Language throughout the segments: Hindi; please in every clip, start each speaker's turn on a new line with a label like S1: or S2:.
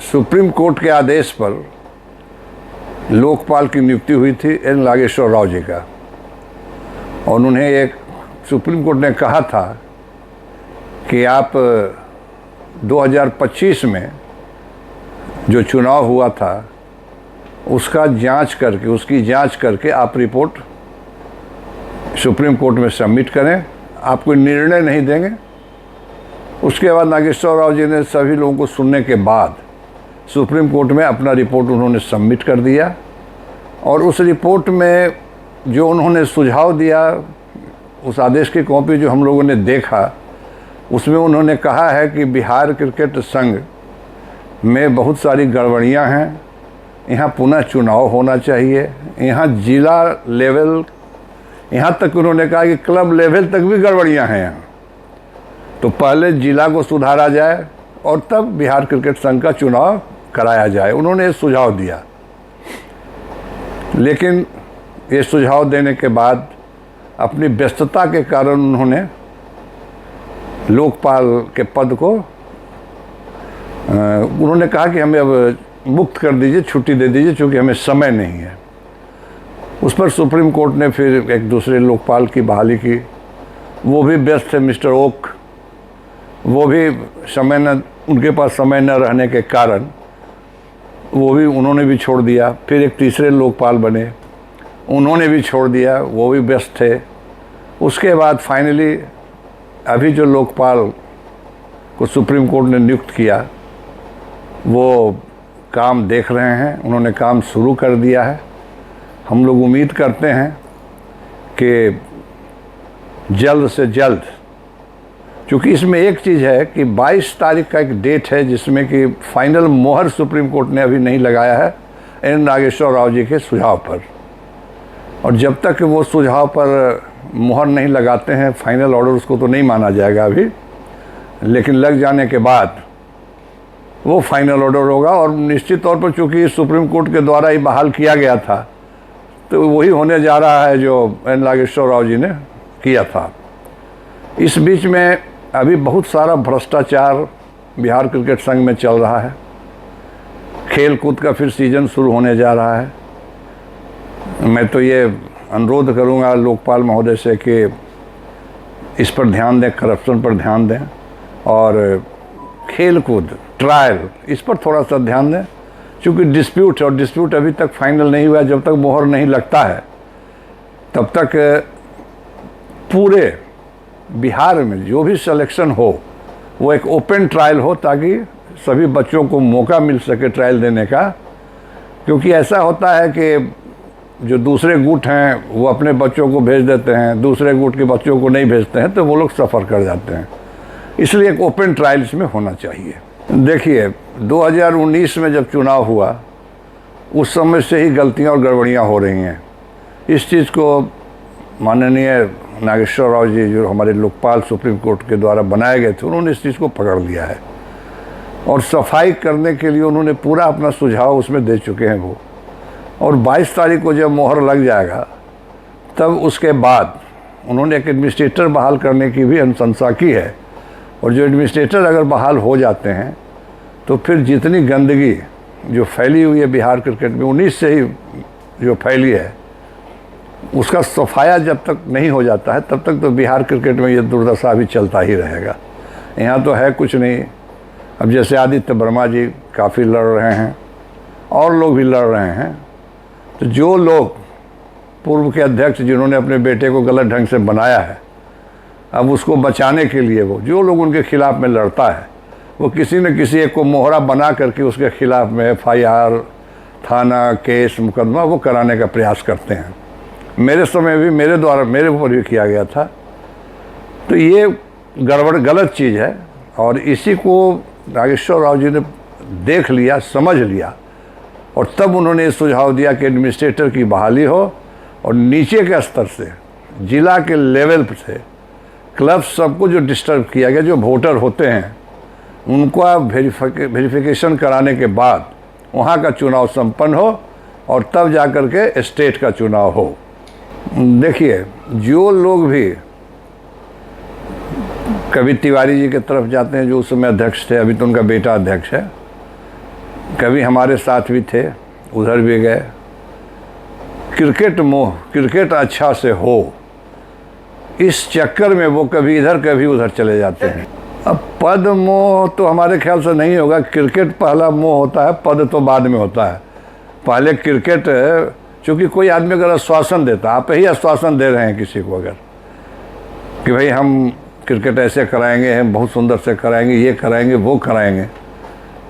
S1: सुप्रीम कोर्ट के आदेश पर लोकपाल की नियुक्ति हुई थी एन नागेश्वर राव जी का, और उन्हें एक सुप्रीम कोर्ट ने कहा था कि आप 2025 में जो चुनाव हुआ था उसकी जांच करके आप रिपोर्ट सुप्रीम कोर्ट में सबमिट करें, आप कोई निर्णय नहीं देंगे। उसके बाद नागेश्वर राव जी ने सभी लोगों को सुनने के बाद सुप्रीम कोर्ट में अपना रिपोर्ट उन्होंने सबमिट कर दिया, और उस रिपोर्ट में जो उन्होंने सुझाव दिया, उस आदेश की कॉपी जो हम लोगों ने देखा, उसमें उन्होंने कहा है कि बिहार क्रिकेट संघ में बहुत सारी गड़बड़ियां हैं, यहाँ पुनः चुनाव होना चाहिए, यहाँ जिला लेवल, यहाँ तक उन्होंने कहा कि क्लब लेवल तक भी गड़बड़ियां हैं यहाँ, तो पहले जिला को सुधारा जाए और तब बिहार क्रिकेट संघ का चुनाव कराया जाए। उन्होंने सुझाव दिया, लेकिन ये सुझाव देने के बाद अपनी व्यस्तता के कारण उन्होंने लोकपाल के पद को उन्होंने कहा कि हमें अब मुक्त कर दीजिए, छुट्टी दे दीजिए, क्योंकि हमें समय नहीं है। उस पर सुप्रीम कोर्ट ने फिर एक दूसरे लोकपाल की बहाली की। वो भी व्यस्त थे, मिस्टर ओक, वो भी उनके पास समय न रहने के कारण उन्होंने भी छोड़ दिया। फिर एक तीसरे लोकपाल बने, उन्होंने भी छोड़ दिया, वो भी व्यस्त थे। उसके बाद फाइनली अभी जो लोकपाल को सुप्रीम कोर्ट ने नियुक्त किया, वो काम देख रहे हैं, उन्होंने काम शुरू कर दिया है। हम लोग उम्मीद करते हैं कि जल्द से जल्द, क्योंकि इसमें एक चीज़ है कि 22 तारीख का एक डेट है जिसमें कि फाइनल मोहर सुप्रीम कोर्ट ने अभी नहीं लगाया है एन नागेश्वर राव जी के सुझाव पर, और जब तक वो सुझाव पर मोहर नहीं लगाते हैं फाइनल ऑर्डर, उसको तो नहीं माना जाएगा अभी, लेकिन लग जाने के बाद वो फाइनल ऑर्डर होगा। और निश्चित तौर पर चूँकि सुप्रीम कोर्ट के द्वारा ही बहाल किया गया था, तो वही होने जा रहा है जो एन नागेश्वर राव जी ने किया था। इस बीच में अभी बहुत सारा भ्रष्टाचार बिहार क्रिकेट संघ में चल रहा है। खेल कूद का फिर सीजन शुरू होने जा रहा है। मैं तो ये अनुरोध करूंगा लोकपाल महोदय से कि इस पर ध्यान दें, करप्शन पर ध्यान दें, और खेल कूद ट्रायल इस पर थोड़ा सा ध्यान दें, क्योंकि डिस्प्यूट अभी तक फाइनल नहीं हुआ। जब तक मोहर नहीं लगता है तब तक पूरे बिहार में जो भी सिलेक्शन हो वो एक ओपन ट्रायल हो, ताकि सभी बच्चों को मौका मिल सके ट्रायल देने का। क्योंकि ऐसा होता है कि जो दूसरे गुट हैं वो अपने बच्चों को भेज देते हैं, दूसरे गुट के बच्चों को नहीं भेजते हैं, तो वो लोग सफ़र कर जाते हैं। इसलिए एक ओपन ट्रायल इसमें होना चाहिए। देखिए 2019 में जब चुनाव हुआ, उस समय से ही गलतियां और गड़बड़ियां हो रही हैं। इस चीज़ को माननीय नागेश्वर राव जी, जो हमारे लोकपाल सुप्रीम कोर्ट के द्वारा बनाए गए थे, उन्होंने इस चीज़ को पकड़ लिया है, और सफाई करने के लिए उन्होंने पूरा अपना सुझाव उसमें दे चुके हैं वो। और 22 तारीख को जब मोहर लग जाएगा, तब उसके बाद उन्होंने एक एडमिनिस्ट्रेटर बहाल करने की भी अनुशंसा की है। और जो एडमिनिस्ट्रेटर अगर बहाल हो जाते हैं, तो फिर जितनी गंदगी जो फैली हुई है बिहार क्रिकेट में, 19 से ही जो फैली है, उसका सफाया जब तक नहीं हो जाता है, तब तक तो बिहार क्रिकेट में ये दुर्दशा भी चलता ही रहेगा। यहाँ तो है कुछ नहीं। अब जैसे आदित्य वर्मा जी काफ़ी लड़ रहे हैं, और लोग भी लड़ रहे हैं, तो जो लोग पूर्व के अध्यक्ष जिन्होंने अपने बेटे को गलत ढंग से बनाया है, अब उसको बचाने के लिए जो लोग उनके खिलाफ़ में लड़ता है, वो किसी न किसी एक को मोहरा बना करके उसके खिलाफ़ में FIR, थाना, केस, मुकदमा वो कराने का प्रयास करते हैं। मेरे समय भी मेरे ऊपर भी किया गया था। तो ये गलत चीज़ है, और इसी को नागेश्वर राव जी ने देख लिया, समझ लिया, और तब उन्होंने सुझाव दिया कि एडमिनिस्ट्रेटर की बहाली हो, और नीचे के स्तर से, जिला के लेवल से क्लब सबको जो डिस्टर्ब किया गया, जो वोटर होते हैं उनको वेरिफिकेशन कराने के बाद वहाँ का चुनाव संपन्न हो, और तब जा कर के स्टेट का चुनाव हो। देखिए जो लोग भी कवि तिवारी जी की तरफ जाते हैं, जो उस समय अध्यक्ष थे, अभी तो उनका बेटा अध्यक्ष है, कभी हमारे साथ भी थे, उधर भी गए। क्रिकेट मोह, क्रिकेट अच्छा से हो, इस चक्कर में वो कभी इधर कभी उधर चले जाते हैं। अब पद मोह तो हमारे ख्याल से नहीं होगा। क्रिकेट पहला मोह होता है, पद तो बाद में होता है। पहले क्रिकेट, चूँकि कोई आदमी अगर आश्वासन देता, आप ही आश्वासन दे रहे हैं किसी को अगर कि भाई हम क्रिकेट ऐसे कराएंगे, हम बहुत सुंदर से कराएंगे, ये कराएंगे, वो कराएंगे,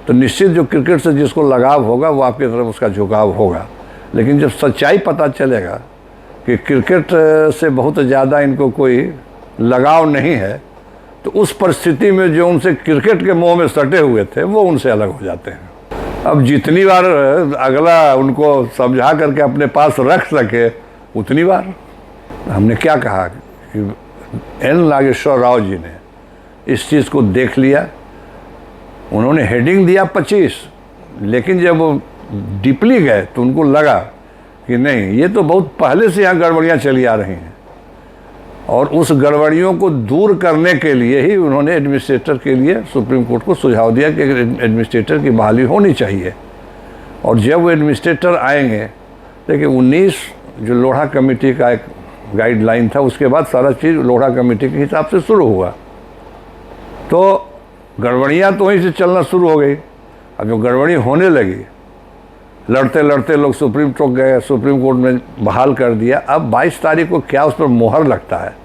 S1: तो निश्चित जो क्रिकेट से जिसको लगाव होगा वो आपकी तरफ उसका झुकाव होगा। लेकिन जब सच्चाई पता चलेगा कि क्रिकेट से बहुत ज़्यादा इनको कोई लगाव नहीं है, तो उस परिस्थिति में जो उनसे क्रिकेट के मोह में सटे हुए थे वो उनसे अलग हो जाते हैं। अब जितनी बार अगला उनको समझा करके अपने पास रख सके उतनी बार। हमने क्या कहा कि एन नागेश्वर राव जी ने इस चीज़ को देख लिया, उन्होंने हेडिंग दिया 25, लेकिन जब वो डीपली गए तो उनको लगा कि नहीं, ये तो बहुत पहले से यहाँ गड़बड़ियाँ चली आ रही हैं, और उस गड़बड़ियों को दूर करने के लिए ही उन्होंने एडमिनिस्ट्रेटर के लिए सुप्रीम कोर्ट को सुझाव दिया कि एडमिनिस्ट्रेटर की बहाली होनी चाहिए। और जब वो एडमिनिस्ट्रेटर आएंगे, देखिए 19 जो लोढ़ा कमेटी का एक गाइडलाइन था, उसके बाद सारा चीज़ लोढ़ा कमेटी के हिसाब से शुरू हुआ, तो गड़बड़ियाँ तो वहीं से चलना शुरू हो गई। अब जो गड़बड़ी होने लगी, लड़ते लड़ते लोग सुप्रीम कोर्ट गए, सुप्रीम कोर्ट में बहाल कर दिया। अब 22 तारीख को क्या उस पर मोहर लगता है,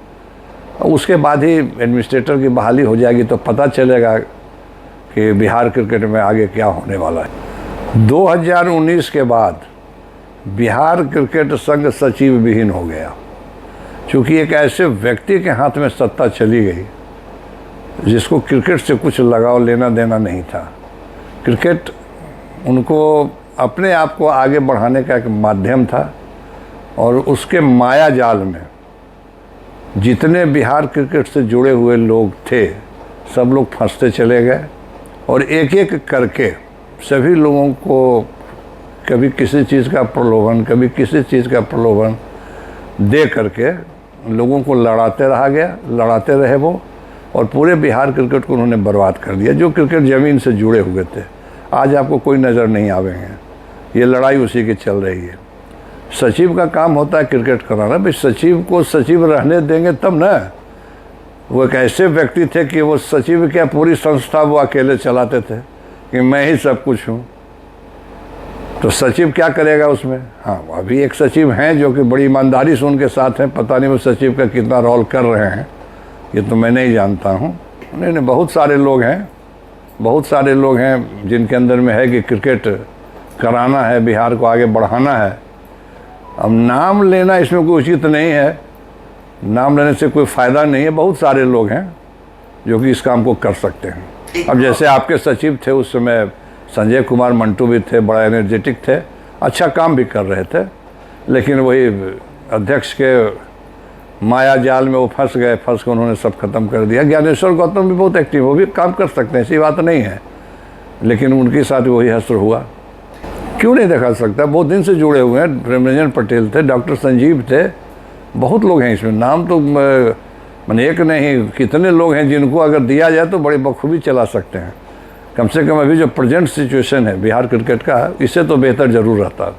S1: उसके बाद ही एडमिनिस्ट्रेटर की बहाली हो जाएगी, तो पता चलेगा कि बिहार क्रिकेट में आगे क्या होने वाला है। 2019 के बाद बिहार क्रिकेट संघ सचिव विहीन हो गया, क्योंकि एक ऐसे व्यक्ति के हाथ में सत्ता चली गई जिसको क्रिकेट से कुछ लगाव लेना देना नहीं था। क्रिकेट उनको अपने आप को आगे बढ़ाने का एक माध्यम था, और उसके माया जाल में जितने बिहार क्रिकेट से जुड़े हुए लोग थे सब लोग फंसते चले गए, और एक एक करके सभी लोगों को कभी किसी चीज़ का प्रलोभन, कभी किसी चीज़ का प्रलोभन दे करके लोगों को लड़ाते रहे वो, और पूरे बिहार क्रिकेट को उन्होंने बर्बाद कर दिया। जो क्रिकेट ज़मीन से जुड़े हुए थे आज आपको कोई नज़र नहीं आवेंगे। ये लड़ाई उसी की चल रही है। सचिव का काम होता है क्रिकेट कराना, भाई सचिव को सचिव रहने देंगे तब ना। वो एक ऐसे व्यक्ति थे कि वो सचिव क्या पूरी संस्था वो अकेले चलाते थे कि मैं ही सब कुछ हूँ, तो सचिव क्या करेगा उसमें। हाँ, अभी एक सचिव हैं जो कि बड़ी ईमानदारी से उनके साथ हैं, पता नहीं वो सचिव का कितना रोल कर रहे हैं, ये तो मैं नहीं जानता हूँ। नहीं, बहुत सारे लोग हैं जिनके अंदर में है कि क्रिकेट कराना है, बिहार को आगे बढ़ाना है। अब नाम लेना इसमें कोई उचित नहीं है, नाम लेने से कोई फ़ायदा नहीं है। बहुत सारे लोग हैं जो कि इस काम को कर सकते हैं। अब जैसे आपके सचिव थे उस समय संजय कुमार मंटू भी थे, बड़ा एनर्जेटिक थे, अच्छा काम भी कर रहे थे, लेकिन वही अध्यक्ष के माया जाल में वो फंस के उन्होंने सब खत्म कर दिया। ज्ञानेश्वर गौतम भी बहुत एक्टिव, वो भी काम कर सकते हैं, ऐसी बात नहीं है, लेकिन उनके साथ वही हश्र हुआ। क्यों नहीं देखा सकता, बहुत दिन से जुड़े हुए हैं। प्रेमरंजन पटेल थे, डॉक्टर संजीव थे, बहुत लोग हैं इसमें। नाम तो मैंने एक नहीं कितने लोग हैं जिनको अगर दिया जाए तो बड़ी बखूबी चला सकते हैं। कम से कम अभी जो प्रेजेंट सिचुएशन है बिहार क्रिकेट का, इससे तो बेहतर ज़रूर रहता।